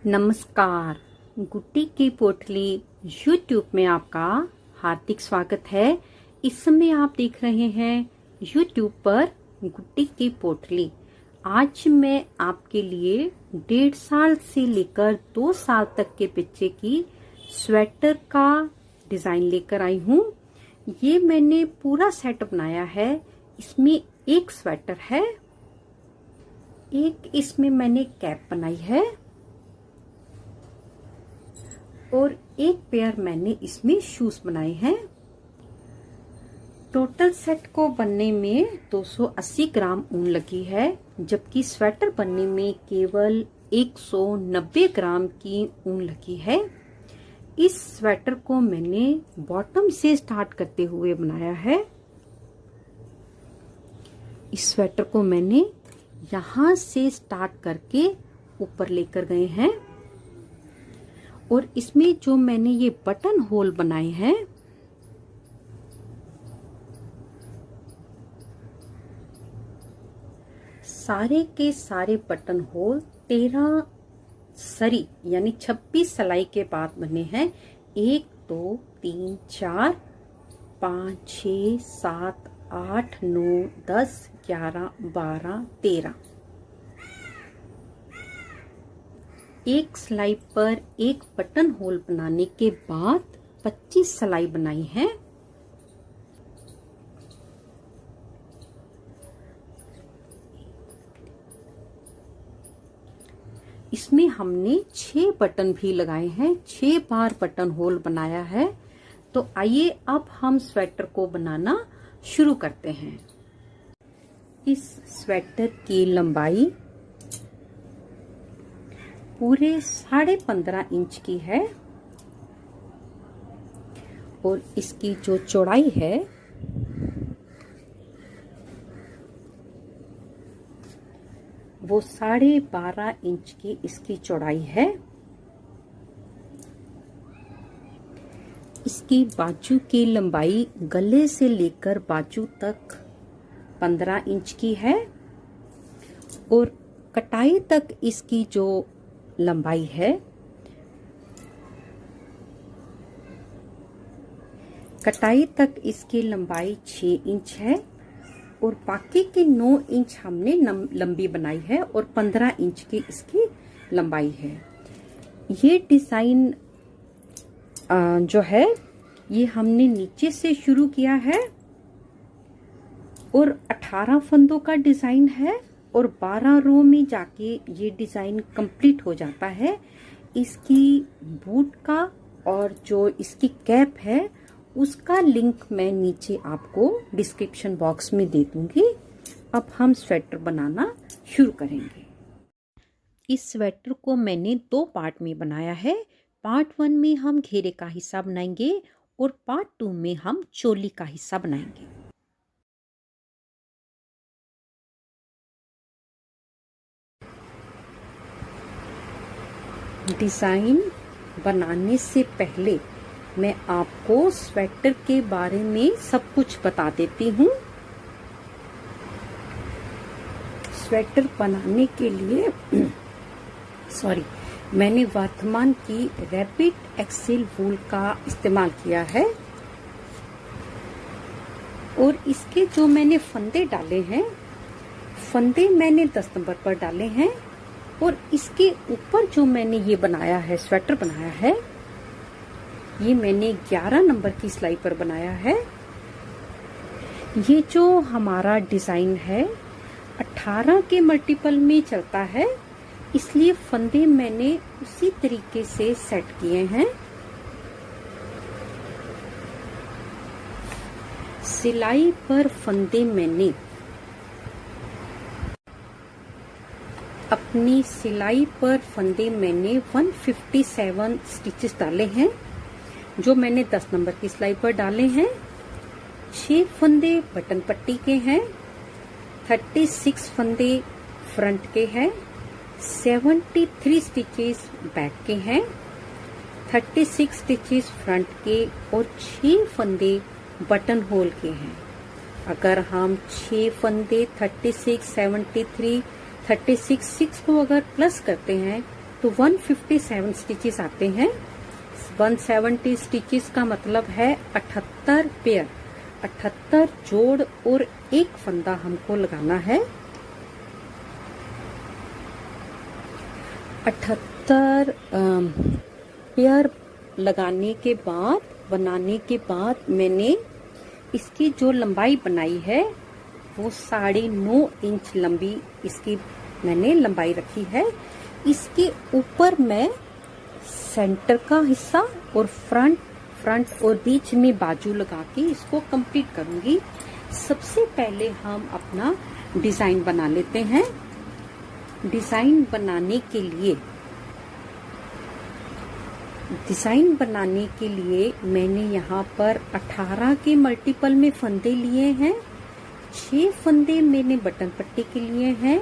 नमस्कार। गुड्डी की पोटली यूट्यूब में आपका हार्दिक स्वागत है। इस समय आप देख रहे हैं यूट्यूब पर गुड्डी की पोटली। आज मैं आपके लिए 1.5 साल से लेकर 2 साल तक के बच्चे की स्वेटर का डिजाइन लेकर आई हूँ। ये मैंने पूरा सेट बनाया है। इसमें एक स्वेटर है, एक इसमें मैंने कैप बनाई है और एक पेयर मैंने इसमें शूज बनाए हैं। टोटल सेट को बनने में 280 ग्राम ऊन लगी है, जबकि स्वेटर बनने में केवल 190 ग्राम की ऊन लगी है। इस स्वेटर को मैंने बॉटम से स्टार्ट करते हुए बनाया है। इस स्वेटर को मैंने यहां से स्टार्ट करके ऊपर लेकर गए हैं और इसमें जो मैंने ये बटन होल बनाए हैं, सारे के सारे बटन होल 13 सरी यानी 26 सिलाई के बाद बने हैं। 1 2 3 4 5 6 7 8 9 10 11 12 13। एक सिलाई पर एक बटन होल बनाने के बाद 25 सिलाई बनाई है। इसमें हमने 6 बटन भी लगाए हैं, 6 बार बटन होल बनाया है। तो आइए अब हम स्वेटर को बनाना शुरू करते हैं। इस स्वेटर की लंबाई पूरे 15.5 इंच की है और इसकी जो चौड़ाई है वो 12.5 इंच की इसकी चौड़ाई है। इसकी बाजू की लंबाई गले से लेकर बाजू तक 15 इंच की है और कटाई तक इसकी जो लंबाई है, कटाई तक इसकी लंबाई 6 इंच है और बाकी की 9 इंच हमने लंबी बनाई है और 15 इंच की इसकी लंबाई है। ये डिजाइन जो है ये हमने नीचे से शुरू किया है और 18 फंदों का डिजाइन है और 12 रो में जाके ये डिजाइन कंप्लीट हो जाता है। इसकी बूट का और जो इसकी कैप है उसका लिंक मैं नीचे आपको डिस्क्रिप्शन बॉक्स में दे दूंगी। अब हम स्वेटर बनाना शुरू करेंगे। इस स्वेटर को मैंने 2 पार्ट में बनाया है। पार्ट 1 में हम घेरे का हिस्सा बनाएंगे और पार्ट 2 में हम चोली का हिस्सा बनाएंगे। डिजाइन बनाने से पहले मैं आपको स्वेटर के बारे में सब कुछ बता देती हूँ। स्वेटर बनाने के लिए मैंने वर्धमान की रैपिड एक्सेल वूल का इस्तेमाल किया है और इसके जो मैंने फंदे डाले हैं, फंदे मैंने 10 नंबर पर डाले हैं और इसके ऊपर जो मैंने ये बनाया है, स्वेटर बनाया है, ये मैंने 11 नंबर की सिलाई पर बनाया है। ये जो हमारा डिजाइन है 18 के मल्टीपल में चलता है, इसलिए फंदे मैंने उसी तरीके से सेट किए हैं। सिलाई पर फंदे मैंने अपनी सिलाई पर फंदे मैंने 157 स्टिचेस डाले हैं, जो मैंने 10 नंबर की सिलाई पर डाले हैं। 6 फंदे बटन पट्टी के हैं, 36 फंदे फ्रंट के हैं, 73 स्टिचेस बैक के हैं, 36 स्टिचेस फ्रंट के और 6 फंदे बटन होल के हैं। अगर हम 6 फंदे 36, 73, 36 6 को अगर प्लस करते हैं तो 157 स्टिचेस आते हैं। 170 स्टिचेस का मतलब है 78 पेयर, 78 जोड़ और एक फंदा हमको लगाना है। 78 पेयर लगाने के बाद, बनाने के बाद मैंने इसकी जो लंबाई बनाई है वो 9.5 इंच लंबी इसकी मैंने लंबाई रखी है। इसके ऊपर मैं सेंटर का हिस्सा और फ्रंट और बीच में बाजू लगा के इसको कंप्लीट करूंगी। सबसे पहले हम अपना डिजाइन बना लेते हैं। डिजाइन बनाने के लिए मैंने यहाँ पर 18 के मल्टीपल में फंदे लिए हैं। 6 फंदे मैंने बटन पट्टी के लिए हैं,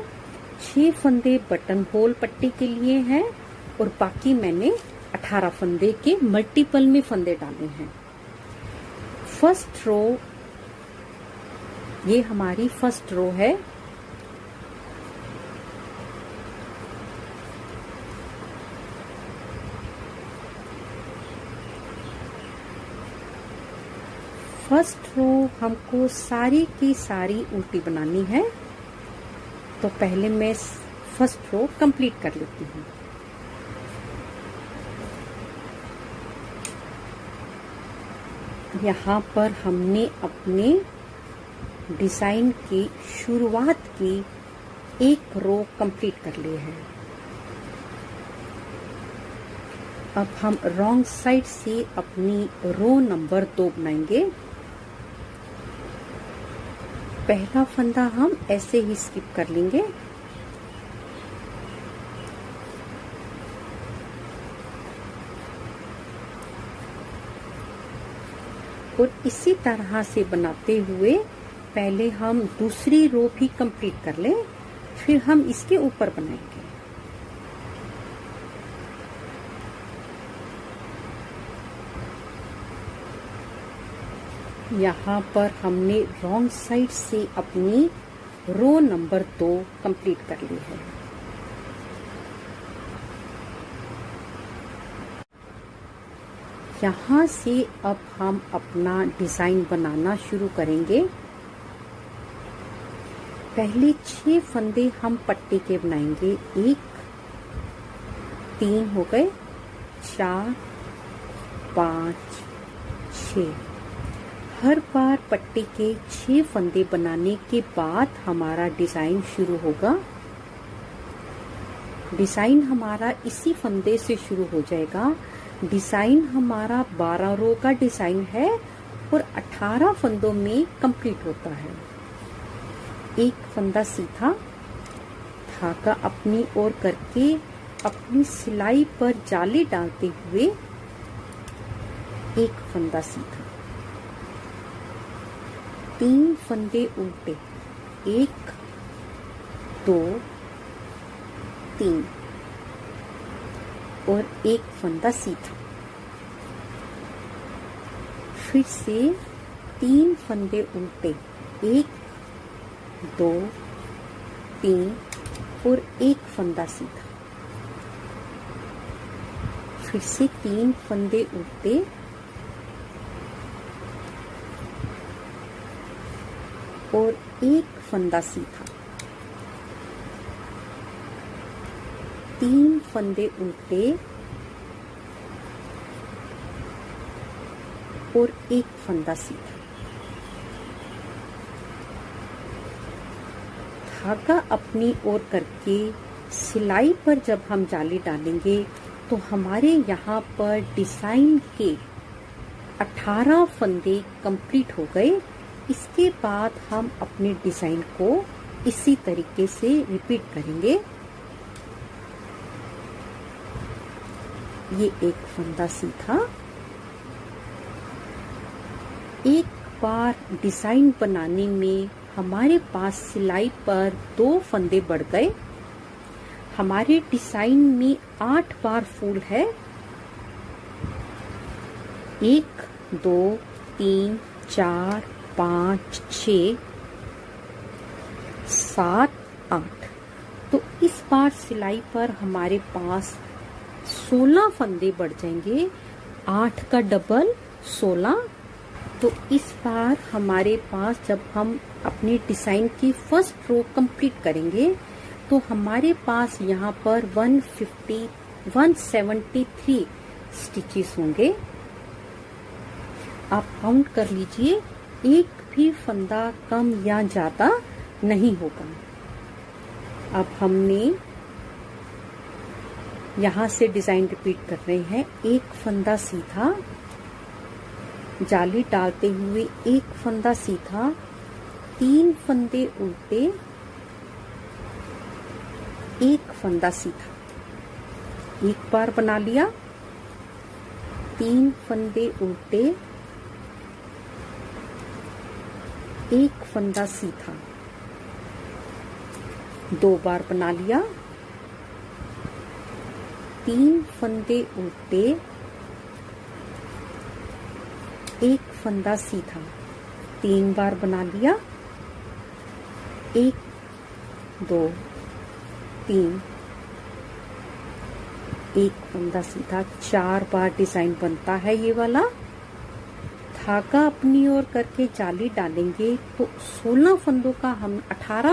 6 फंदे बटन होल पट्टी के लिए हैं और बाकी मैंने 18 फंदे के मल्टीपल में फंदे डाले हैं। फर्स्ट रो, ये हमारी फर्स्ट रो है। फर्स्ट रो हमको सारी की सारी उल्टी बनानी है, तो पहले मैं फर्स्ट रो कंप्लीट कर लेती हूँ। यहाँ पर हमने अपने डिजाइन की शुरुआत की एक रो कंप्लीट कर ली है। अब हम रॉन्ग साइड से अपनी रो नंबर 2 बनाएंगे। पहला फंदा हम ऐसे ही स्किप कर लेंगे और इसी तरह से बनाते हुए पहले हम दूसरी रो भी कंप्लीट कर लें, फिर हम इसके ऊपर बनाएंगे। यहाँ पर हमने रॉन्ग साइड से अपनी रो नंबर 2 कंप्लीट कर ली है। यहाँ से अब हम अपना डिजाइन बनाना शुरू करेंगे। पहले 6 फंदे हम पट्टी के बनाएंगे। 1, 3 हो गए, 4, 5, 6। हर बार पट्टी के 6 फंदे बनाने के बाद हमारा डिजाइन शुरू होगा। डिजाइन हमारा इसी फंदे से शुरू हो जाएगा। डिजाइन हमारा 12 रो का डिजाइन है और 18 फंदों में कंप्लीट होता है। एक फंदा सीधा, धागा अपनी ओर करके अपनी सिलाई पर जाली डालते हुए एक फंदा सीधा, 3 फंदे उल्टे, 1, 2, 3 और एक फंदा सीधा। फिर से 3 फंदे उल्टे, 1, 2, 3 और एक फंदा सीधा। फिर से 3 फंदे उल्टे और एक फंदा सीधा। 3 फंदे उल्टे और एक फंदा सीधा। धागा अपनी ओर करके सिलाई पर जब हम जाली डालेंगे तो हमारे यहाँ पर डिजाइन के 18 फंदे कंप्लीट हो गए। इसके बाद हम अपने डिजाइन को इसी तरीके से रिपीट करेंगे। ये एक फंदा सीधा। एक बार डिजाइन बनाने में हमारे पास सिलाई पर 2 फंदे बढ़ गए। हमारे डिजाइन में 8 बार फूल है। 1, 2, 3, 4, 5, 6, 7, 8। तो इस बार सिलाई पर हमारे पास 16 फंदे बढ़ जाएंगे। 8 का डबल 16। तो इस बार हमारे पास जब हम अपने डिजाइन की फर्स्ट रो कंप्लीट करेंगे तो हमारे पास यहाँ पर 173 स्टिचेस होंगे। आप काउंट कर लीजिए, एक भी फंदा कम या ज्यादा नहीं होगा। अब हमने यहाँ से डिजाइन रिपीट कर रहे हैं। एक फंदा सीधा, जाली डालते हुए एक फंदा सीधा, 3 फंदे उल्टे, एक फंदा सीधा। एक बार बना लिया, 3 फंदे उल्टे, एक फंदा सीधा। 2 बार बना लिया, 3 फंदे उल्टे, एक फंदा सीधा। 3 बार बना लिया, 1 2 3, एक फंदा सीधा। 4 बार डिजाइन बनता है ये वाला। धागा अपनी ओर करके जाली डालेंगे तो 18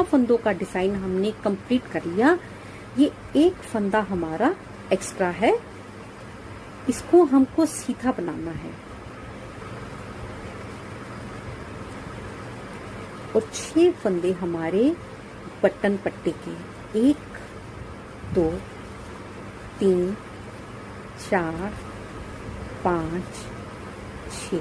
फंदों का डिजाइन हमने कंप्लीट कर लिया। ये एक फंदा हमारा एक्स्ट्रा है, इसको हमको सीधा बनाना है। और 6 फंदे हमारे बटन पट्टी के, 1 2 3 4 5 6।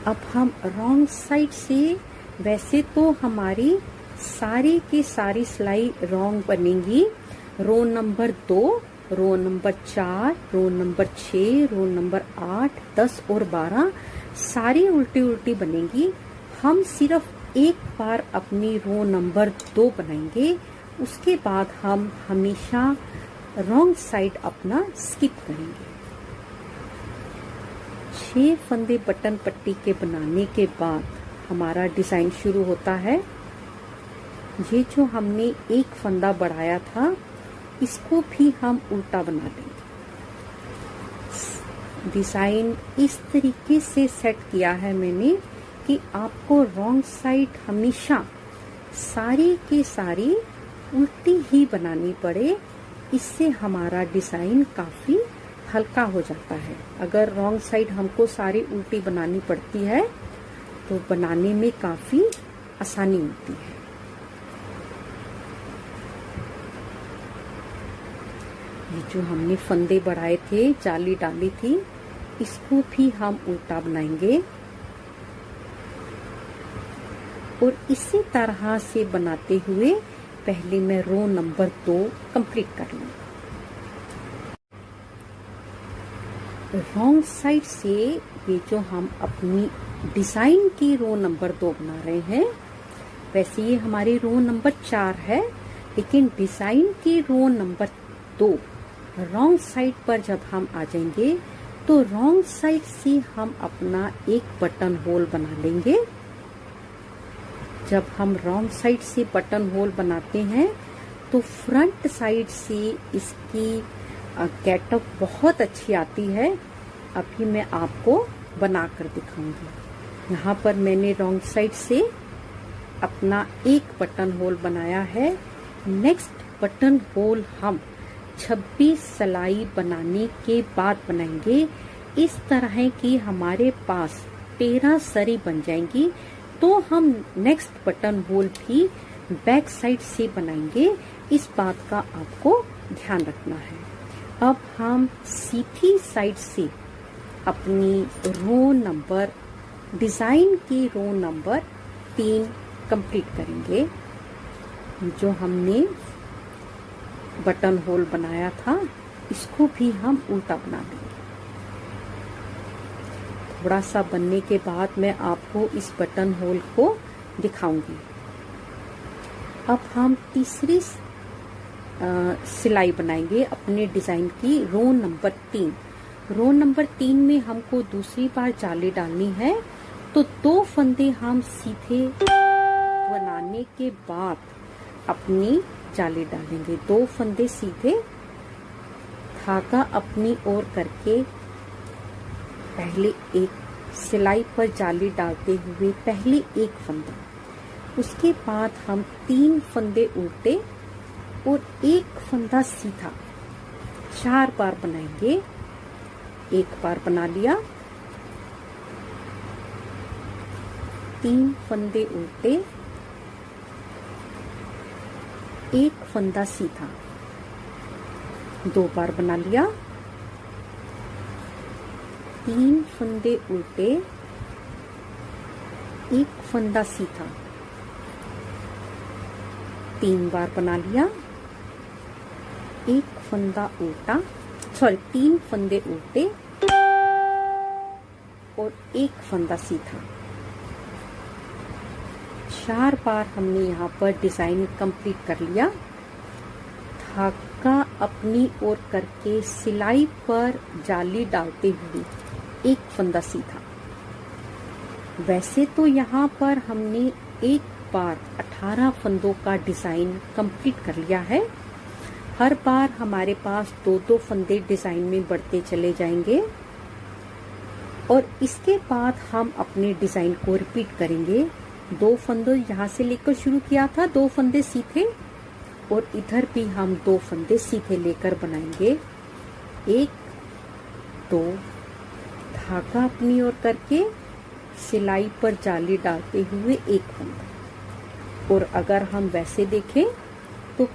अब हम रॉन्ग साइड से, वैसे तो हमारी सारी की सारी सिलाई रॉन्ग बनेगी। Row number 2, row number 4, row number 6, row number 8, 10 और 12 सारी उल्टी उल्टी बनेगी। हम सिर्फ एक बार अपनी रो नंबर 2 बनाएंगे, उसके बाद हम हमेशा रॉन्ग साइड अपना स्किप करेंगे। 6 फंदे बटन पट्टी के बनाने के बाद हमारा डिजाइन शुरू होता है। ये जो हमने एक फंदा बढ़ाया था, इसको भी हम उल्टा बना देंगे। डिजाइन इस तरीके से सेट किया है मैंने कि आपको रॉन्ग साइड हमेशा सारी की सारी उल्टी ही बनानी पड़े। इससे हमारा डिजाइन काफी हल्का हो जाता है। अगर रॉन्ग साइड हमको सारी उल्टी बनानी पड़ती है तो बनाने में काफी आसानी होती है। ये जो हमने फंदे बढ़ाए थे, जाली डाली थी, इसको भी हम उल्टा बनाएंगे और इसी तरह से बनाते हुए पहले मैं रो नंबर 2 कंप्लीट कर लूँ। रॉन्ग साइड से ये जो हम अपनी डिजाइन की रो नंबर 2 बना रहे हैं, वैसे ये हमारी रो नंबर 4 है, लेकिन डिजाइन की रो नंबर 2 रॉन्ग साइड पर जब हम आ जाएंगे तो रॉन्ग साइड से हम अपना एक बटन होल बना लेंगे। जब हम रॉन्ग साइड से बटन होल बनाते हैं तो फ्रंट साइड से इसकी गेटअप बहुत अच्छी आती है। अभी मैं आपको बनाकर दिखाऊंगी। यहाँ पर मैंने रॉन्ग साइड से अपना एक बटन होल बनाया है। नेक्स्ट बटन होल हम 26 सिलाई बनाने के बाद बनाएंगे। इस तरह की हमारे पास 13 सरी बन जाएंगी तो हम नेक्स्ट बटन होल भी बैक साइड से बनाएंगे। इस बात का आपको ध्यान रखना है। अब हम सीधी साइड से अपनी रो नंबर, डिजाइन की रो नंबर 3 कंप्लीट करेंगे। जो हमने बटन होल बनाया था, इसको भी हम उल्टा बना देंगे। थोड़ा सा बनने के बाद मैं आपको इस बटन होल को दिखाऊंगी। अब हम तीसरी सिलाई बनाएंगे अपने डिजाइन की रो नंबर 3। रो नंबर 3 में हमको दूसरी बार जाली डालनी है, तो 2 फंदे हम सीधे बनाने के बाद अपनी जाली डालेंगे। 2 फंदे सीधे, धागा अपनी ओर करके पहले एक सिलाई पर जाली डालते हुए पहले एक फंदा, उसके बाद हम 3 फंदे उल्टे और एक फंदा सीधा 4 बार बनाएंगे। एक बार बना लिया, 3 फंदे उल्टे, एक फंदा सीधा, 2 बार बना लिया, 3 फंदे उल्टे, एक फंदा सीधा, 3 बार बना लिया, एक फंदा उल्टा, 3 फंदे उल्टे और एक फंदा सीधा। 4 बार हमने यहाँ पर डिजाइन कंप्लीट कर लिया। धागा अपनी ओर करके सिलाई पर जाली डालते हुए एक फंदा सीधा। वैसे तो यहाँ पर हमने एक बार 18 फंदों का डिजाइन कंप्लीट कर लिया है। हर बार हमारे पास 2-2 फंदे डिजाइन में बढ़ते चले जाएंगे और इसके बाद हम अपने डिजाइन को रिपीट करेंगे। 2 फंदों यहाँ से लेकर शुरू किया था, 2 फंदे सीधे, और इधर भी हम 2 फंदे सीधे लेकर बनाएंगे। 1 2, धागा अपनी ओर करके सिलाई पर जाली डालते हुए एक फंदा। और अगर हम वैसे देखें तो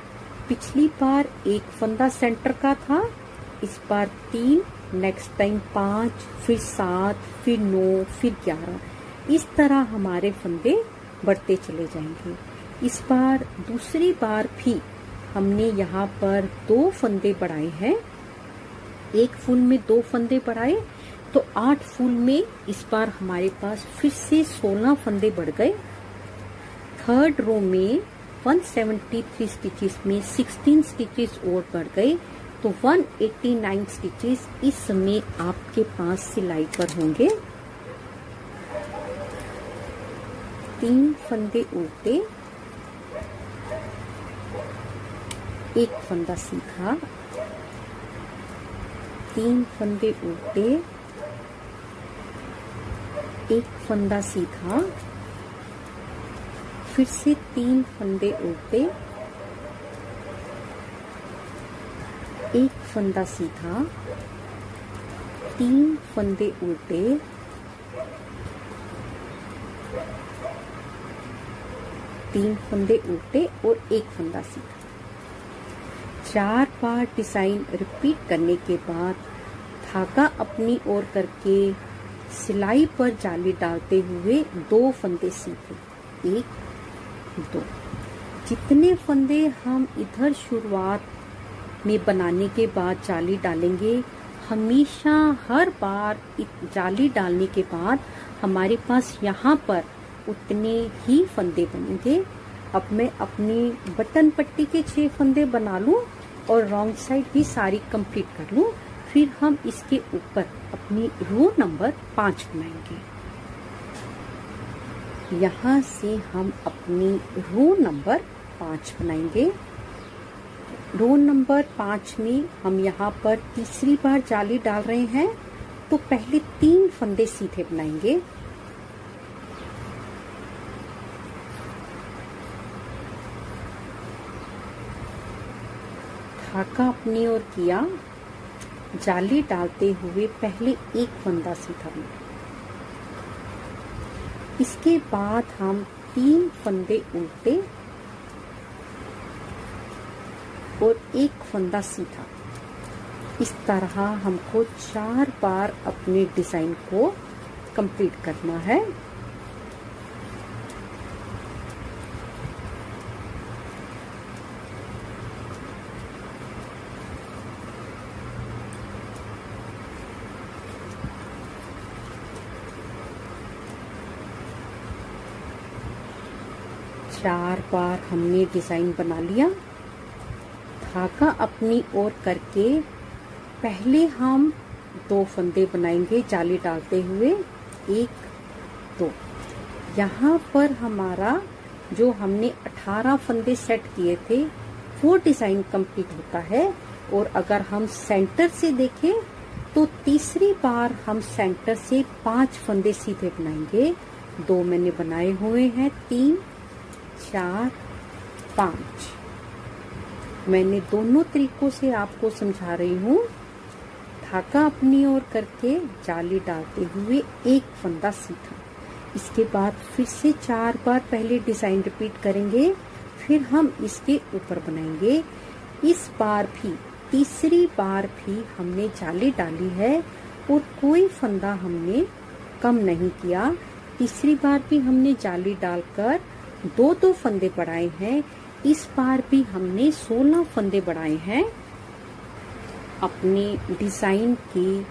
पिछली बार एक फंदा सेंटर का था, इस बार 3, नेक्स्ट टाइम 5, फिर 7, फिर 9, फिर 11, इस तरह हमारे फंदे बढ़ते चले जाएंगे। इस बार दूसरी बार भी हमने यहाँ पर 2 फंदे बढ़ाए हैं। एक फूल में 2 फंदे बढ़ाए तो 8 फूल में इस बार हमारे पास फिर से 16 फंदे बढ़ गए। थर्ड रो में 173 स्टिचेस में 16 स्टिचेस और बढ़ गए, तो 189 स्टिचेस इस समय आपके पास सिलाई पर होंगे। 3 फंदे उल्टे, एक फंदा सीधा, 3 फंदे उल्टे, एक फंदा सीधा, फिर से 3 फंदे उल्टे, एक फंदा सीधा, 3 फंदे उल्टे, तीन फंदे उल्टे और एक फंदा सीधा। 4 बार डिजाइन रिपीट करने के बाद धागा अपनी ओर करके सिलाई पर जाली डालते हुए 2 फंदे सीधे, 1 2। जितने फंदे हम इधर शुरुआत में बनाने के बाद जाली डालेंगे, हमेशा हर बार जाली डालने के बाद हमारे पास यहाँ पर उतने ही फंदे बनेंगे। अब मैं अपनी बटन पट्टी के 6 फंदे बना लूं और रॉन्ग साइड भी सारी कंप्लीट कर लूं, फिर हम इसके ऊपर अपनी रो नंबर 5 बनाएंगे। यहाँ से हम अपनी रो नंबर 5 बनाएंगे। रो नंबर 5 में हम यहाँ पर तीसरी बार जाली डाल रहे हैं, तो पहले 3 फंदे सीधे बनाएंगे। धागा अपनी ओर किया, जाली डालते हुए पहले एक फंदा सीधा बनाया। इसके बाद हम 3 फंदे उल्टे और एक फंदा सीधा। इस तरह हमको 4 बार अपने डिजाइन को कंप्लीट करना है। चार बार हमने डिजाइन बना लिया। धागा अपनी ओर करके पहले हम 2 फंदे बनाएंगे जाली डालते हुए, 1 2। यहाँ पर हमारा जो हमने 18 फंदे सेट किए थे वो डिजाइन कंप्लीट होता है। और अगर हम सेंटर से देखें तो तीसरी बार हम सेंटर से 5 फंदे सीधे बनाएंगे। 2 मैंने बनाए हुए हैं, 3 4 5। मैंने दोनों तरीकों से आपको समझा रही हूँ। धागा अपनी ओर करके जाली डालते हुए एक फंदा सीधा। इसके बाद फिर से 4 बार पहले डिजाइन रिपीट करेंगे, फिर हम इसके ऊपर बनाएंगे। इस बार भी तीसरी बार भी हमने जाली डाली है और कोई फंदा हमने कम नहीं किया। तीसरी बार भी हमने जाली डालकर 2-2 फंदे बढ़ाए हैं। इस बार भी हमने 16 फंदे बढ़ाए हैं। अपने डिजाइन के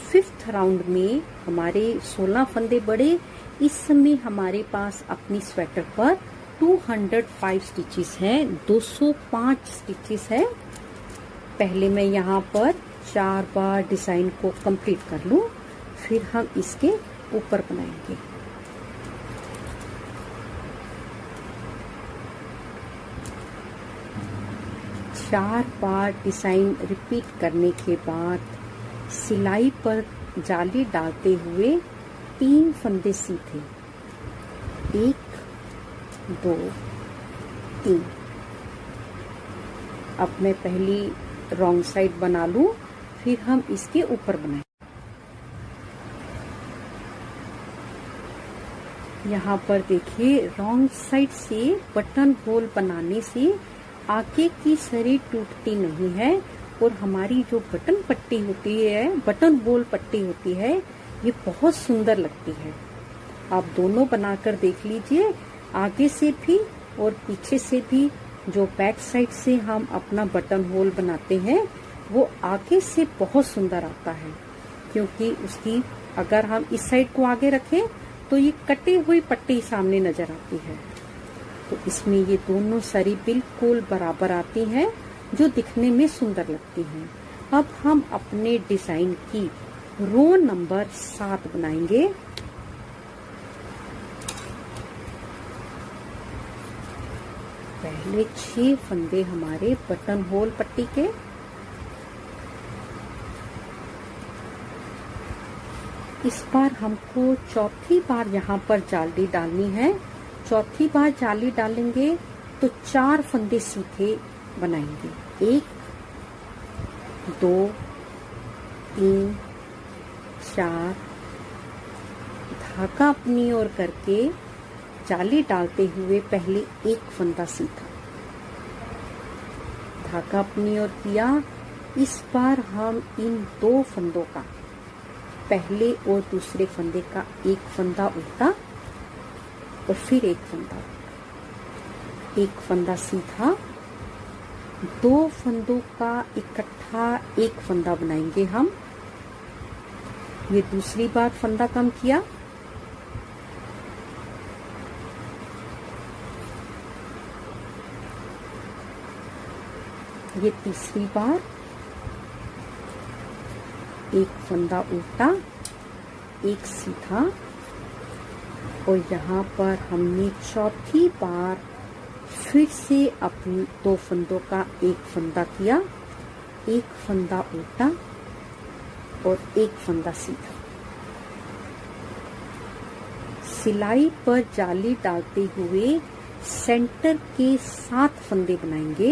5th राउंड में हमारे 16 फंदे बढ़े। इस समय हमारे पास अपनी स्वेटर पर 205 स्टिचेस हैं, 205 स्टिचेस है। पहले मैं यहाँ पर 4 बार डिजाइन को कंप्लीट कर लूं, फिर हम इसके ऊपर बनाएंगे। चार बार डिजाइन रिपीट करने के बाद सिलाई पर जाली डालते हुए 3 फंदे सीधे, 1 2 3। अब मैं पहली रॉन्ग साइड बना लूं, फिर हम इसके ऊपर बनाएं। यहाँ पर देखिए, रॉन्ग साइड से बटन होल बनाने से आगे की सरी टूटती नहीं है और हमारी जो बटन पट्टी होती है, बटन होल पट्टी होती है, ये बहुत सुंदर लगती है। आप दोनों बनाकर देख लीजिए, आगे से भी और पीछे से भी। जो बैक साइड से हम अपना बटन होल बनाते हैं वो आगे से बहुत सुंदर आता है, क्योंकि उसकी अगर हम इस साइड को आगे रखें तो ये कटी हुई पट्टी सामने नजर आती है। तो इसमें ये दोनों सरी बिल्कुल बराबर आती हैं, जो दिखने में सुंदर लगती हैं। अब हम अपने डिजाइन की रो नंबर 7 बनाएंगे। पहले 6 फंदे हमारे बटन होल पट्टी के, इस बार हमको चौथी बार यहाँ पर जाली डालनी है। चौथी बार जाली डालेंगे तो 4 फंदे सीधे बनाएंगे, 1 2 3 4। धागा अपनी ओर करके जाली डालते हुए पहले 1 फंदा सीधा, धागा अपनी ओर किया। इस बार हम इन 2 फंदों का, पहले और दूसरे फंदे का 1 फंदा उल्टा और फिर 1 फंदा, 1 फंदा सीधा। 2 फंदों का इकट्ठा 1 फंदा बनाएंगे हम। ये दूसरी बार फंदा कम किया। ये तीसरी बार 1 फंदा उल्टा, 1 सीधा। और यहाँ पर हमने चौथी बार फिर से अपनी 2 फंदों का 1 फंदा किया, 1 फंदा उल्टा और 1 फंदा सीधा। सिलाई पर जाली डालते हुए सेंटर के 7 फंदे बनाएंगे।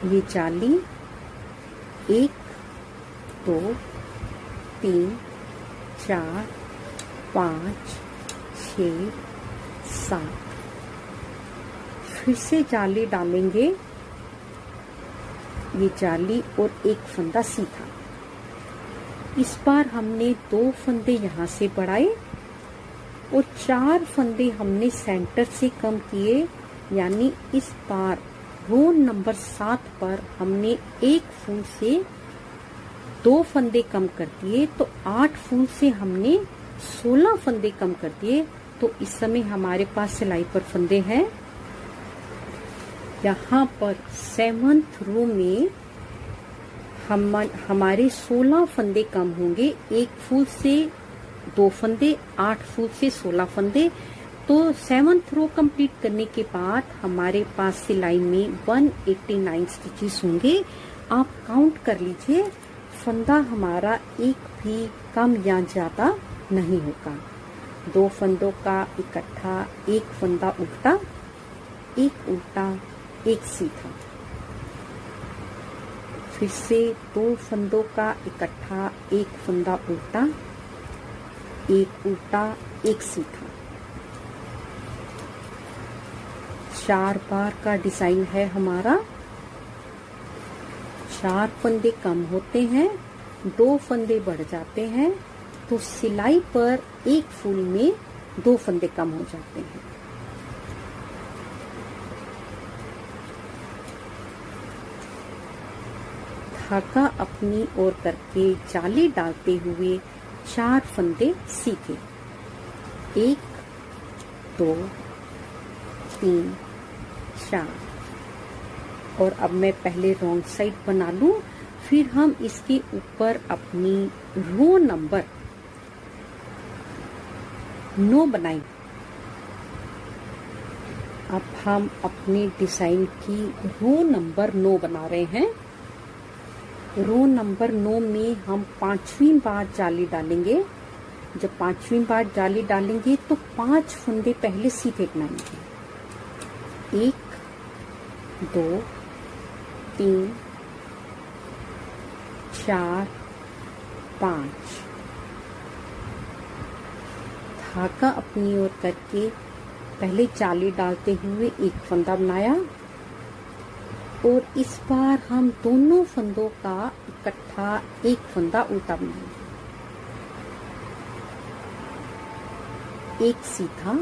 ये जाली 1 2 3 4 5 6 7। फिर से जाली डालेंगे, ये जाली और 1 फंदा सीधा। इस बार हमने 2 फंदे यहाँ से बढ़ाए और 4 फंदे हमने सेंटर से कम किए, यानी इस बार रो नंबर 7 पर हमने 1 फूल से 2 फंदे कम कर दिए, तो 8 फूल से हमने 16 फंदे कम कर दिए। तो इस समय हमारे पास सिलाई पर फंदे हैं। यहाँ पर 7th रो में हमारे 16 फंदे कम होंगे। 1 फूल से 2 फंदे, 8 फूल से 16 फंदे। तो 7th रो कंप्लीट करने के बाद हमारे पास सिलाई में 189 स्टिचेस होंगे। आप काउंट कर लीजिए, फंदा हमारा एक भी कम या ज्यादा नहीं होगा। 2 फंदों का इकट्ठा, एक फंदा उल्टा, एक उल्टा, एक सीधा। फिर से 2 फंदों का इकट्ठा, एक फंदा उल्टा, एक उल्टा, एक सीधा। 4 बार का डिजाइन है हमारा। 4 फंदे कम होते हैं, 2 फंदे बढ़ जाते हैं, तो सिलाई पर एक फूल में 2 फंदे कम हो जाते हैं। धागा अपनी ओर करके जाली डालते हुए 4 फंदे सीखे। 1 2 3 4। और अब मैं पहले रॉन्ग साइड बना लूं, फिर हम इसके ऊपर अपनी रो नंबर 9 बनाएंगे। अब हम अपने डिजाइन की रो नंबर 9 बना रहे हैं। रो नंबर 9 में हम 5वीं बार जाली डालेंगे। जब 5वीं बार जाली डालेंगे तो 5 फंदे पहले सीधे बनाएंगे। 1 2 3 4 5। धागा अपनी ओर करके पहले जाली डालते हुए एक फंदा बनाया, और इस बार हम दोनों फंदों का इकट्ठा एक फंदा उल्टा बनाएंगे। एक सीधा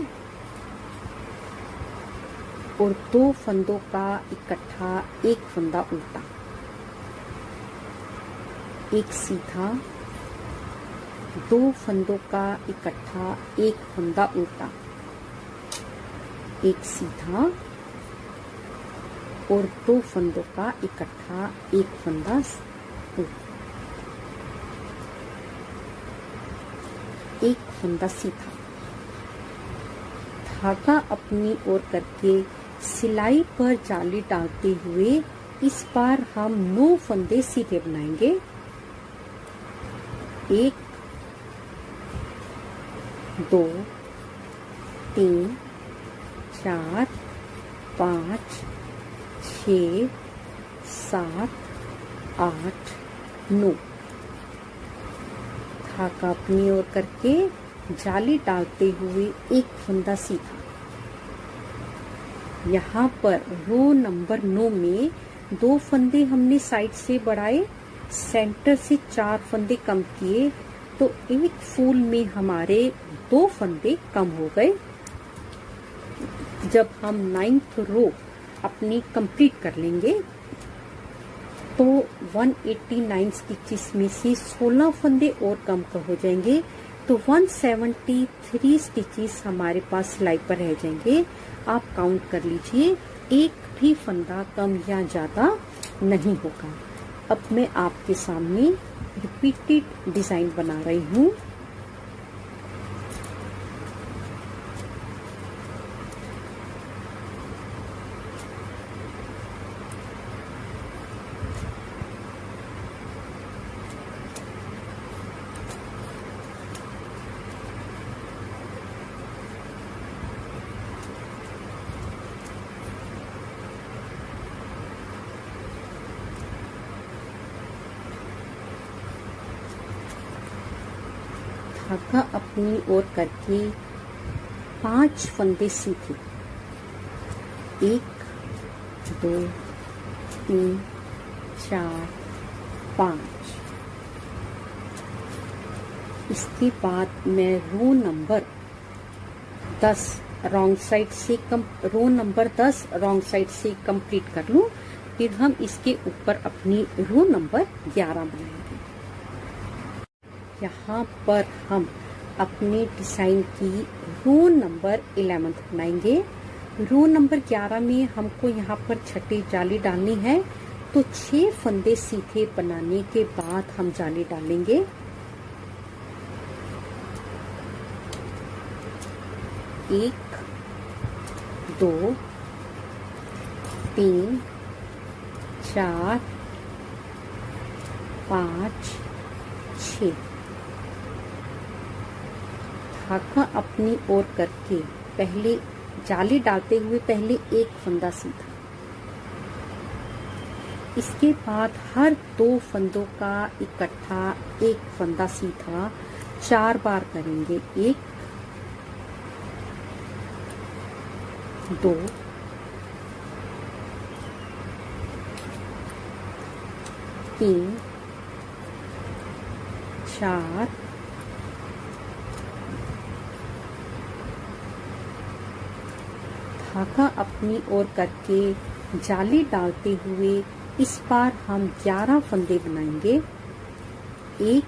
और 2 फंदों का इकट्ठा एक फंदा उल्टा। एक सीधा, 2 फंदों का इकट्ठा एक फंदा उल्टा। एक सीधा और 2 फंदों का इकट्ठा एक फंदा उल्टा। एक फंदा सीधा। धागा अपनी ओर करके सिलाई पर जाली डालते हुए इस बार हम 9 फंदे सीधे बनाएंगे। 1 2 3 4 5 6 7 8 9। धागा अपनी ओर करके जाली डालते हुए एक फंदा सीधा। यहाँ पर रो नंबर 9 में 2 फंदे हमने साइड से बढ़ाए, सेंटर से 4 फंदे कम किए, तो एक फूल में हमारे 2 फंदे कम हो गए। जब हम 9th रो अपनी कंप्लीट कर लेंगे तो 189 स्टिचेस में से 16 फंदे और कम हो जाएंगे, तो 173 स्टिचेस हमारे पास सिलाई पर रह जाएंगे। आप काउंट कर लीजिए, एक भी फंदा कम या ज्यादा नहीं होगा। अब मैं आपके सामने रिपीटेड डिजाइन बना रही हूँ। धागा अपनी ओर करके 5 फंदे सीखे। 1 2 3 4 5। इसके बाद मैं रो नंबर 10 रॉन्ग साइड से रो नंबर 10 रॉन्ग साइड से कंप्लीट कर लूं, फिर हम इसके ऊपर अपनी रो नंबर 11 बनाएंगे। यहाँ पर हम अपने डिजाइन की रो नंबर 11 बनाएंगे। रो नंबर 11 में हमको यहाँ पर छठी जाली डालनी है, तो 6 फंदे सीधे बनाने के बाद हम जाली डालेंगे। एक 2 3 4 5 6। धागा अपनी ओर करके पहले जाली डालते हुए पहले एक फंदा सीधा, इसके बाद हर 2 फंदों का इकट्ठा एक फंदा सीधा 4 बार करेंगे। 1 2 3 4 धागा अपनी ओर करके जाली डालते हुए इस बार हम 11 फंदे बनाएंगे। 1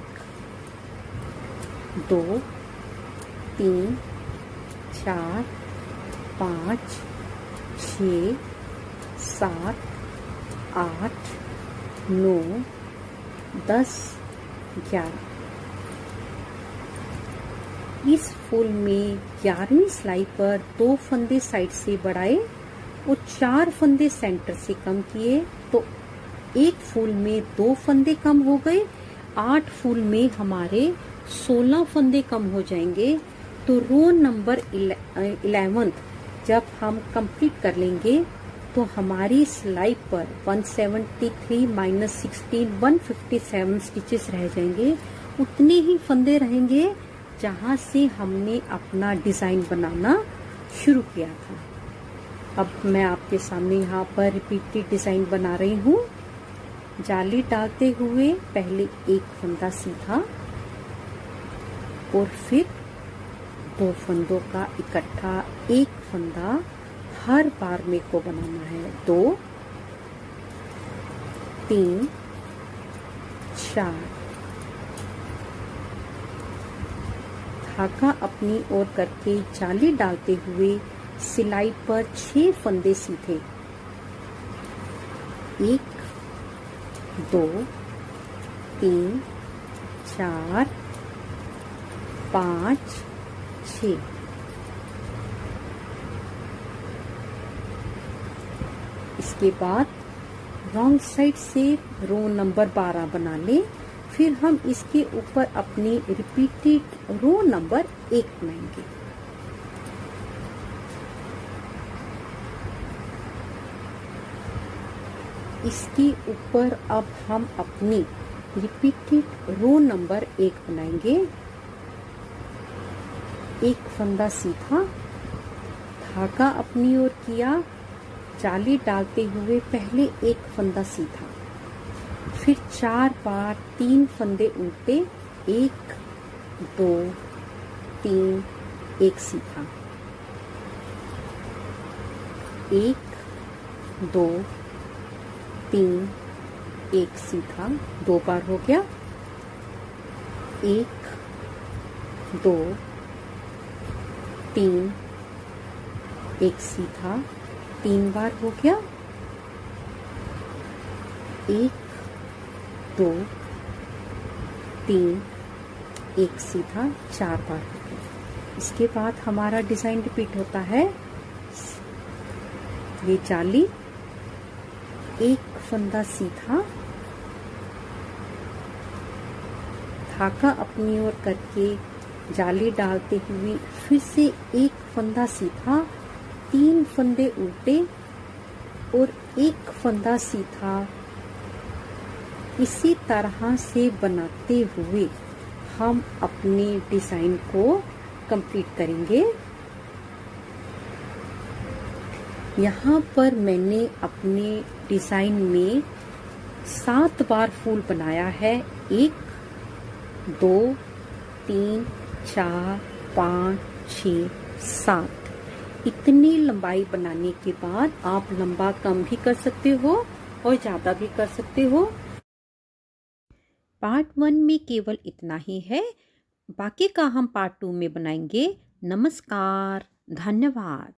2 3 4 5 6 7 8 9 10 11। इस फूल में 11वीं सिलाई पर 2 फंदे साइड से बढ़ाए और 4 फंदे सेंटर से कम किए तो एक फूल में 2 फंदे कम हो गए। 8 फूल में हमारे 16 फंदे कम हो जाएंगे। तो रो नंबर 11 जब हम कंप्लीट कर लेंगे तो हमारी सिलाई पर 173 माइनस 16 157 स्टिचेस रह जाएंगे। उतने ही फंदे रहेंगे जहाँ से हमने अपना डिजाइन बनाना शुरू किया था। अब मैं आपके सामने यहाँ पर रिपीटेड डिजाइन बना रही हूँ। जाली डालते हुए पहले एक फंदा सीधा और फिर 2 फंदों का इकट्ठा एक फंदा हर बार में को बनाना है। 2 3 4 धागा अपनी ओर करके जाली डालते हुए सिलाई पर 6 फंदे सीधे। 1 2 3 4 5 6। इसके बाद रॉन्ग साइड से रो नंबर 12 बना ले। फिर हम इसके ऊपर अपनी रिपीटेड रो नंबर 1 बनाएंगे। इसके ऊपर अब हम अपनी रिपीटेड रो नंबर 1 बनाएंगे। एक फंदा सीधा, धागा अपनी ओर किया, जाली डालते हुए पहले एक फंदा सीधा, फिर 4 बार 3 फंदे उल्टे, 1 2 3 1 सीधा, 1 2 3 1 सीधा, 2 बार हो गया। 1 2 3 1 सीधा, 3 बार हो गया। 1 2 3 1 सीधा, 4 बार हो गया। इसके बाद हमारा डिजाइन रिपीट होता है। ये जाली, एक फंदा सीधा, धागा अपनी ओर करके जाली डालते हुए फिर से एक फंदा सीधा, 3 फंदे उल्टे और एक फंदा सीधा। इसी तरह से बनाते हुए हम अपने डिजाइन को कंप्लीट करेंगे। यहाँ पर मैंने अपने डिजाइन में 7 बार फूल बनाया है। 1 2 3 4 5 6 7। इतनी लंबाई बनाने के बाद आप लंबा कम भी कर सकते हो और ज्यादा भी कर सकते हो। पार्ट 1 में केवल इतना ही है, बाकी का हम पार्ट 2 में बनाएंगे। नमस्कार, धन्यवाद।